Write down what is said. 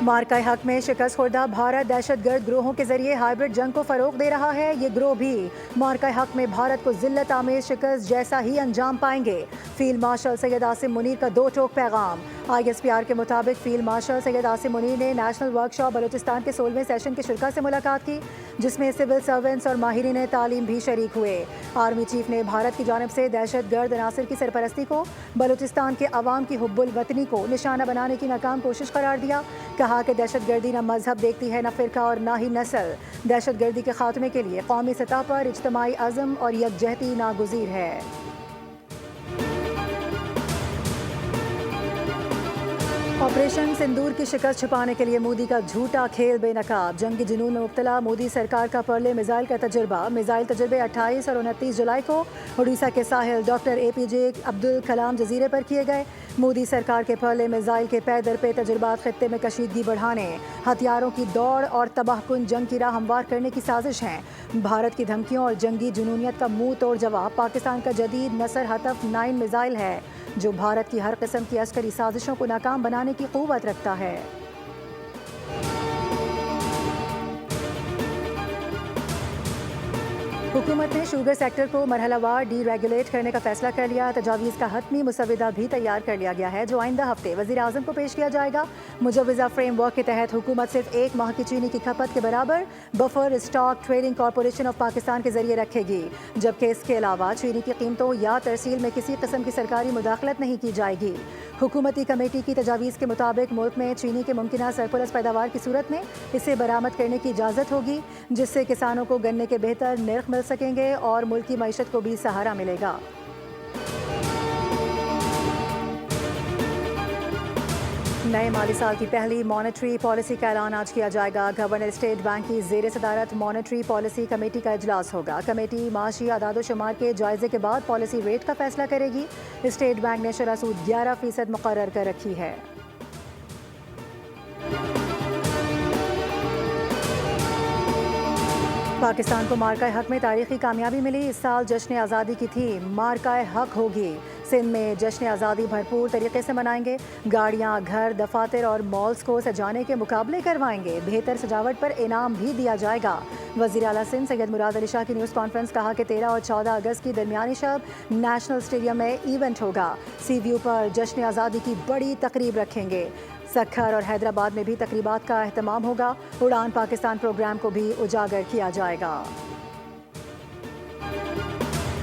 मार्का हक में शिकस्त खुर्दा भारत दहशत गर्द ग्रोहों के जरिए हाइब्रिड जंग को फरोग दे रहा है। ये ग्रोह भी मार्का हक में भारत को जिल्लत आमेज शिकस्त जैसा ही अंजाम पाएंगे। फील्ड मार्शल सैयद आसिम मुनीर का दो टोक पैगाम। ISPR के मुताबिक फील्ड मार्शल सैयद आसिम मुनीर ने नेशनल वर्कशॉप बलूचिस्तान के 16वें सेशन के शुरा से मुलाकात की, जिसमें सिविल सर्वेंट्स और माहिरीन तालीम भी शरीक हुए। आर्मी चीफ ने भारत की जानिब से दहशत गर्द अनासर की सरपरस्ती को बलूचिस्तान के अवाम की हुब्बुल वतनी को निशाना बनाने की नाकाम कोशिश करार दिया। कहा कि दहशत गर्दी न मजहब देखती है, न फ़िरका और न ही नस्ल। दहशत गर्दी के खात्मे के लिए कौमी सतह पर इज्तमाई अज़म और यकजहती नागुज़ीर है। ऑपरेशन सिंदूर की शिकस्त छुपाने के लिए मोदी का झूठा खेल बेनकाब। जंगी जुनून में मुब्तला मोदी सरकार का परले मिसाइल का तजुर्बा। मिसाइल तजुर्बे 28 और 29 जुलाई को उड़ीसा के साहिल डॉक्टर APJ अब्दुल कलाम जजीरे पर किए गए। मोदी सरकार के परले मिसाइल के पै दर पे तजुर्बात खित्ते में कशीदगी बढ़ाने, हथियारों की दौड़ और तबाहकुन जंग की राह हमवार करने की साजिश हैं। भारत की धमकियों और जंगी जुनूनियत का मुंह तोड़ जवाब पाकिस्तान का जदीद नसर हतफ 9 मिसाइल है, जो भारत की हर किस्म की अस्करी साजिशों को नाकाम बनाने की क़ुव्वत रखता है। हुकूमत ने शुगर सेक्टर को मरहलावार डी रेगुलेट करने का फैसला कर लिया। तजावीज़ का हतमी मुसविदा भी तैयार कर लिया गया है, जो आइंदा हफ्ते वज़ीर आज़म को पेश किया जाएगा। मुजव्वज़ा फ्रेम वर्क के तहत हुकूमत सिर्फ 1 माह की चीनी की खपत के बराबर buffer stock trading corporation of Pakistan के जरिए रखेगी, जबकि इसके अलावा चीनी की कीमतों या तरसील में किसी किस्म की सरकारी मुदाखलत नहीं की जाएगी। हुकूमती कमेटी की तजावीज़ के मुताबिक मुल्क में चीनी के मुमकिना सरप्लस पैदावार की सूरत में इसे बरामद करने की इजाज़त होगी, जिससे किसानों को गन्ने के बेहतर नर्ख मिल सकेंगे और मुल्क की मईशत को भी सहारा मिलेगा। नए माली साल की पहली मॉनेटरी पॉलिसी का ऐलान आज किया जाएगा। गवर्नर स्टेट बैंक की ज़ेर सदारत मॉनेटरी पॉलिसी कमेटी का इजलास होगा। कमेटी माशी आदाद शुमार के जायजे के बाद पॉलिसी रेट का फैसला करेगी। स्टेट बैंक ने शरह सूद 11% मुकर्रर कर रखी है। पाकिस्तान को मार्का हक में तारीखी कामयाबी मिली। इस साल जश्न आज़ादी की थीम मार्का हक होगी। सिंध में जश्न आज़ादी भरपूर तरीके से मनाएंगे। गाड़ियां, घर, दफातर और मॉल्स को सजाने के मुकाबले करवाएंगे। बेहतर सजावट पर इनाम भी दिया जाएगा। वज़ीर आला सिंध सैयद मुराद अली शाह की न्यूज़ कॉन्फ्रेंस कहा कि 13 और 14 अगस्त की दरमियानी शब नेशनल स्टेडियम में इवेंट होगा। सी व्यू पर जश्न आज़ादी की बड़ी तकरीब रखेंगे। सक्खर और हैदराबाद में भी तकरीबात का एहतमाम होगा। उड़ान पाकिस्तान प्रोग्राम को भी उजागर किया जाएगा।